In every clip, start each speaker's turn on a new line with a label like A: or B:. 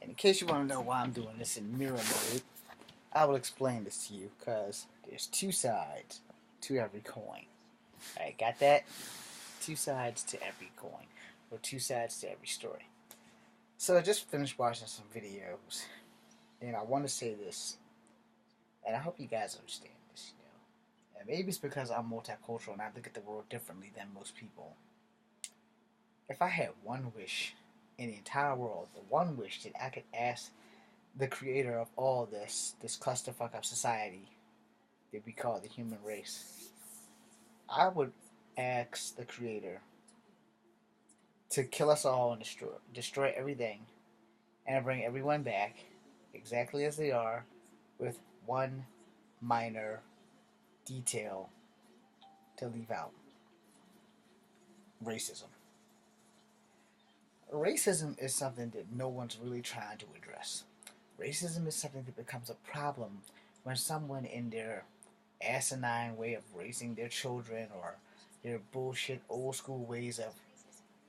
A: In case you want to know why I'm doing this in mirror mode, I will explain this to you because there's two sides to every coin. Alright, got that? Two sides to every coin, or two sides to every story. So I just finished watching some videos, and I want to say this, and I hope you guys understand this. And maybe it's because I'm multicultural and I look at the world differently than most people. If I had one wish in the entire world, the one wish that I could ask the creator of all this clusterfuck of society that we call the human race, I would ask the creator to kill us all and destroy everything and bring everyone back exactly as they are with one minor detail to leave out: racism. Racism is something that no one's really trying to address. Racism is something that becomes a problem when someone in their asinine way of raising their children, or their bullshit old school ways of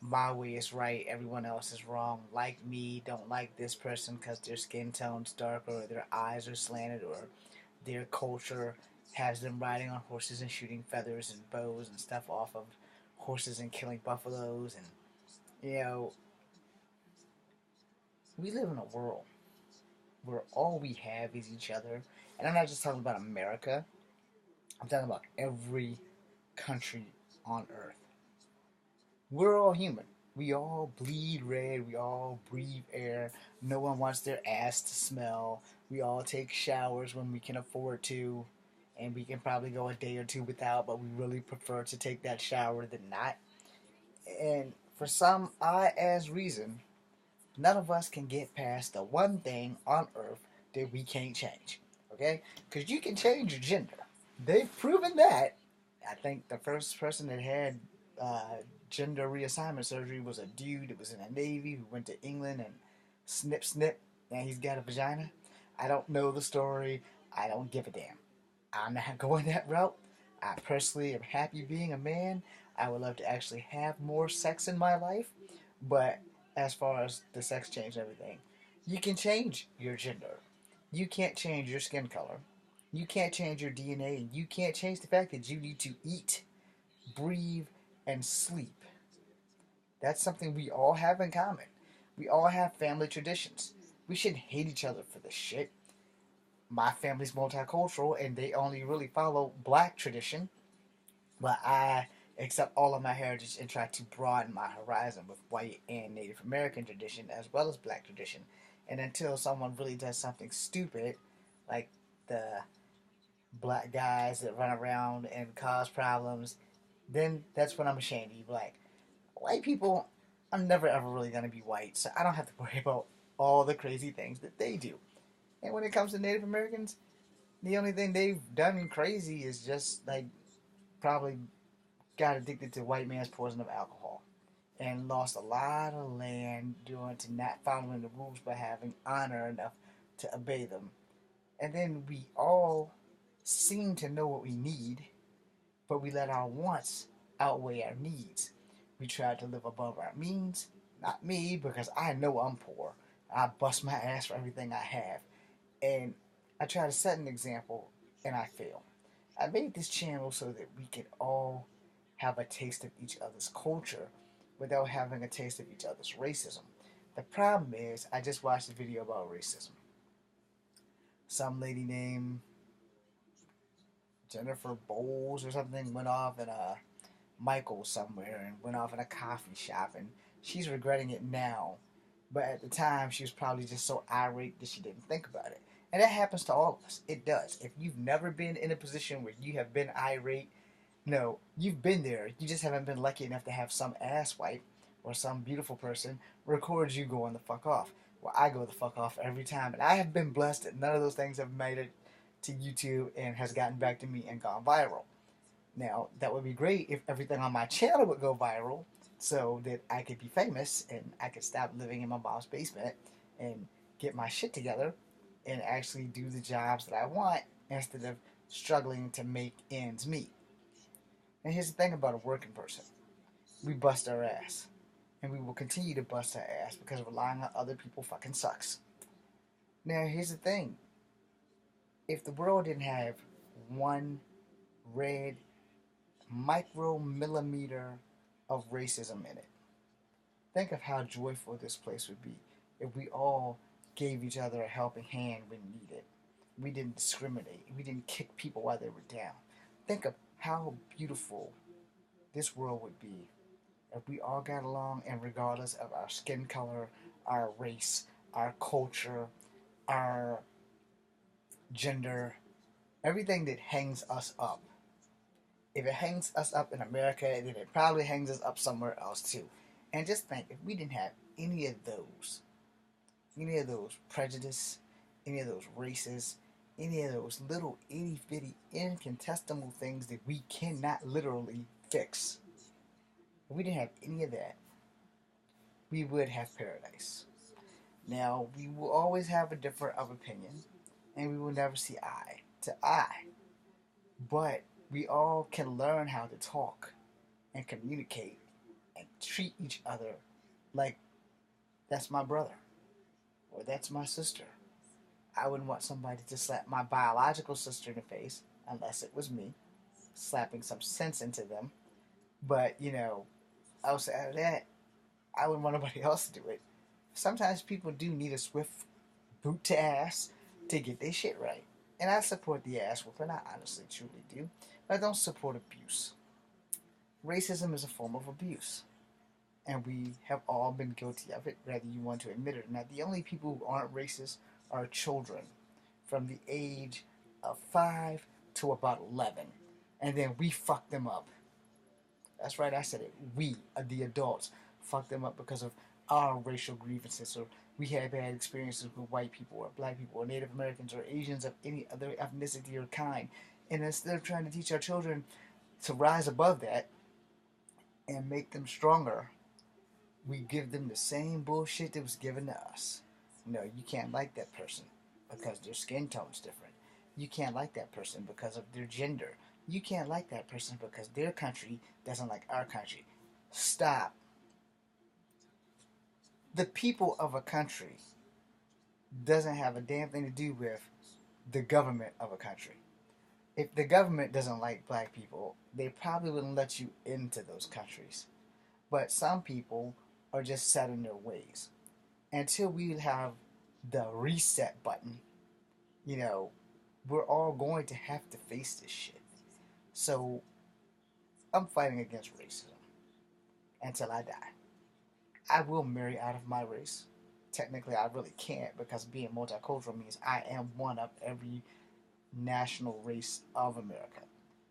A: my way is right, everyone else is wrong, like me, don't like this person because their skin tone's darker, or their eyes are slanted, or their culture has them riding on horses and shooting feathers and bows and stuff off of horses and killing buffaloes. And you know, we live in a world where all we have is each other. And I'm not just talking about America, I'm talking about every country on earth. We're all human. We all bleed red. We all breathe air. No one wants their ass to smell. We all take showers when we can afford to. And we can probably go a day or two without, but we really prefer to take that shower than not. And for some odd ass reason, none of us can get past the one thing on earth that we can't change. Okay? Because you can change your gender. They've proven that. I think the first person that had gender reassignment surgery was a dude that was in the Navy who went to England and snip snip, and he's got a vagina. I don't know the story. I don't give a damn. I'm not going that route. I personally am happy being a man. I would love to actually have more sex in my life, but as far as the sex change and everything, you can change your gender. You can't change your skin color. You can't change your DNA, and you can't change the fact that you need to eat, breathe, and sleep. That's something we all have in common. We all have family traditions. We shouldn't hate each other for this shit. My family's multicultural and they only really follow black tradition, but I accept all of my heritage and try to broaden my horizon with white and Native American tradition as well as black tradition. And until someone really does something stupid, like the black guys that run around and cause problems, then that's when I'm ashamed to be black. White people, I'm never ever really gonna be white, so I don't have to worry about all the crazy things that they do. And when it comes to Native Americans, the only thing they've done crazy is just like probably got addicted to white man's poison of alcohol and lost a lot of land due to not following the rules but having honor enough to obey them. And then we all seem to know what we need, but we let our wants outweigh our needs. We try to live above our means. Not me, because I know I'm poor. I bust my ass for everything I have. And I try to set an example, and I fail. I made this channel so that we can all have a taste of each other's culture without having a taste of each other's racism. The problem is, I just watched a video about racism. Some lady named Jennifer Bowles or something went off in a Michael somewhere and went off in a coffee shop, and she's regretting it now. But at the time, she was probably just so irate that she didn't think about it. And that happens to all of us. It does. If you've never been in a position where you have been irate, no, you've been there. You just haven't been lucky enough to have some asswipe or some beautiful person record you going the fuck off. Well, I go the fuck off every time. And I have been blessed that none of those things have made it to YouTube and has gotten back to me and gone viral. Now, that would be great if everything on my channel would go viral so that I could be famous and I could stop living in my mom's basement and get my shit together and actually do the jobs that I want instead of struggling to make ends meet. And here's the thing about a working person: we bust our ass. and we will continue to bust our ass because relying on other people fucking sucks. Now, here's the thing: if the world didn't have one red micromillimeter of racism in it, think of how joyful this place would be if we all gave each other a helping hand when needed. We didn't discriminate. We didn't kick people while they were down. Think of how beautiful this world would be if we all got along, and regardless of our skin color, our race, our culture, our gender, everything that hangs us up. If it hangs us up in America, then it probably hangs us up somewhere else too. And just think, if we didn't have any of those prejudice, any of those races, any of those little itty bitty incontestable things that we cannot literally fix, if we didn't have any of that, we would have paradise. Now, we will always have a difference of opinion, and we will never see eye to eye. But we all can learn how to talk and communicate and treat each other like that's my brother or that's my sister. I wouldn't want somebody to slap my biological sister in the face unless it was me slapping some sense into them. But, outside of that, I wouldn't want nobody else to do it. Sometimes people do need a swift boot to ass to get their shit right. And I support the ass whooping, I honestly truly do. But I don't support abuse. Racism is a form of abuse. And we have all been guilty of it, whether you want to admit it or not. The only people who aren't racist are children from the age of 5 to about 11. And then we fuck them up. That's right, I said it. We, the adults, fuck them up because of our racial grievances. Or we have had experiences with white people or black people or Native Americans or Asians of any other ethnicity or kind. And instead of trying to teach our children to rise above that and make them stronger, we give them the same bullshit that was given to us. No, you can't like that person because their skin tone's different. You can't like that person because of their gender. You can't like that person because their country doesn't like our country. Stop. The people of a country doesn't have a damn thing to do with the government of a country. If the government doesn't like black people, they probably wouldn't let you into those countries. But some people are just set in their ways. Until we have the reset button, we're all going to have to face this shit. So, I'm fighting against racism until I die. I will marry out of my race. Technically, I really can't because being multicultural means I am one of every national race of America.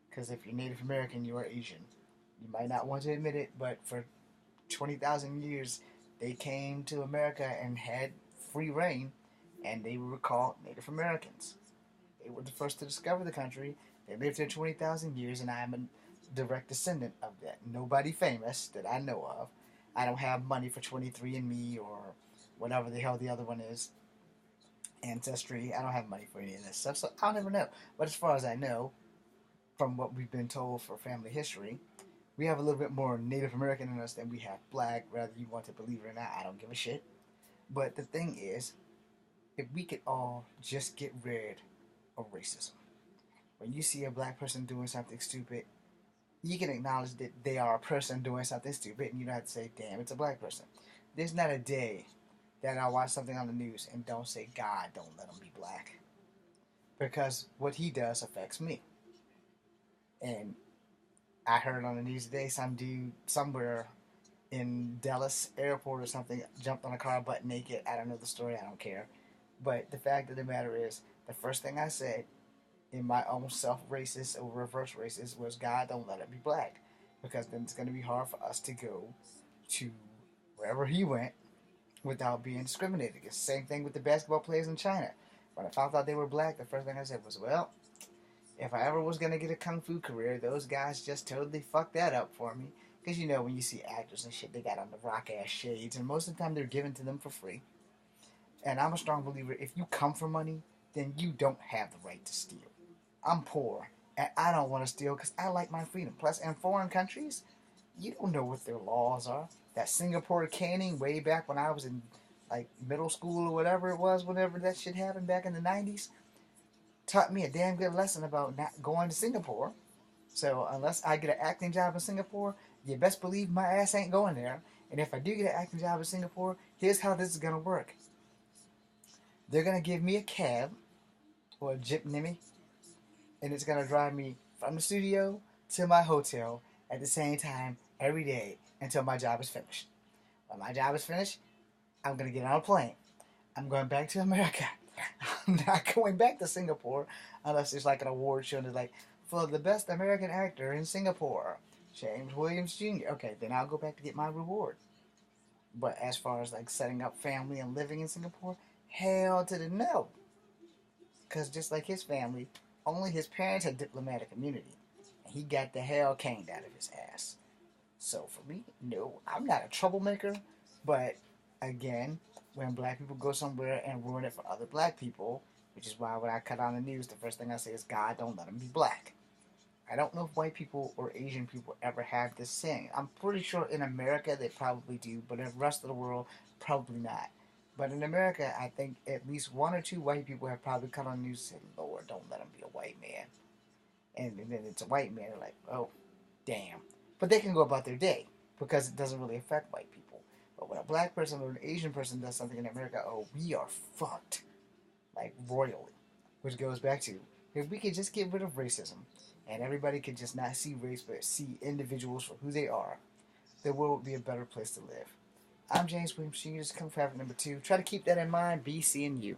A: Because if you're Native American, you are Asian. You might not want to admit it, but for 20,000 years, they came to America and had free reign, and they were called Native Americans. They were the first to discover the country. They lived here 20,000 years, and I am a direct descendant of that. Nobody famous that I know of. I don't have money for 23andMe or whatever the hell the other one is. Ancestry. I don't have money for any of this stuff, so I'll never know. But as far as I know, from what we've been told for family history, we have a little bit more Native American in us than we have black, whether you want to believe it or not. I don't give a shit. But the thing is, if we could all just get rid of racism. When you see a black person doing something stupid, you can acknowledge that they are a person doing something stupid, and you don't have to say, damn, it's a black person. There's not a day that I watch something on the news and don't say, God, don't let him be black. Because what he does affects me. And I heard on the news today some dude somewhere in Dallas airport or something jumped on a car butt naked. I don't know the story. I don't care. But the fact of the matter is, the first thing I said in my own self-racist or reverse racist was, God, don't let it be black. Because then it's going to be hard for us to go to wherever he went without being discriminated against. Same thing with the basketball players in China. When I found out they were black, the first thing I said was, well, if I ever was going to get a kung fu career, those guys just totally fucked that up for me. Because, when you see actors and shit, they got on the rock-ass shades, and most of the time they're given to them for free. And I'm a strong believer, if you come for money, then you don't have the right to steal. I'm poor, and I don't want to steal because I like my freedom. Plus, in foreign countries, you don't know what their laws are. That Singapore caning way back when I was in like middle school or whatever it was, whenever that shit happened back in the 90s, taught me a damn good lesson about not going to Singapore. So unless I get an acting job in Singapore, you best believe my ass ain't going there. And if I do get an acting job in Singapore, here's how this is gonna work. They're gonna give me a cab or a jeepney, and it's gonna drive me from the studio to my hotel at the same time every day until my job is finished. When my job is finished, I'm gonna get on a plane. I'm going back to America. I'm not going back to Singapore unless there's like an award show and it's like for the best American actor in Singapore, James Williams Jr. Okay, then I'll go back to get my reward. But as far as like setting up family and living in Singapore, hell to the no. Because just like his family, only his parents had diplomatic immunity. And he got the hell caned out of his ass. So for me, no, I'm not a troublemaker. But again, when black people go somewhere and ruin it for other black people, which is why when I cut on the news, the first thing I say is, God, don't let them be black. I don't know if white people or Asian people ever have this saying. I'm pretty sure in America they probably do, but in the rest of the world, probably not. But in America, I think at least one or two white people have probably come on the news and said, Lord, don't let him be a white man. And then it's a white man, they're like, oh, damn. But they can go about their day because it doesn't really affect white people. But when a black person or an Asian person does something in America, oh, we are fucked. Like royally. Which goes back to, if we could just get rid of racism and everybody could just not see race but see individuals for who they are, the world would be a better place to live. I'm James Williams Jr. This is Coming for number 2. Try to keep that in mind. Be seeing you.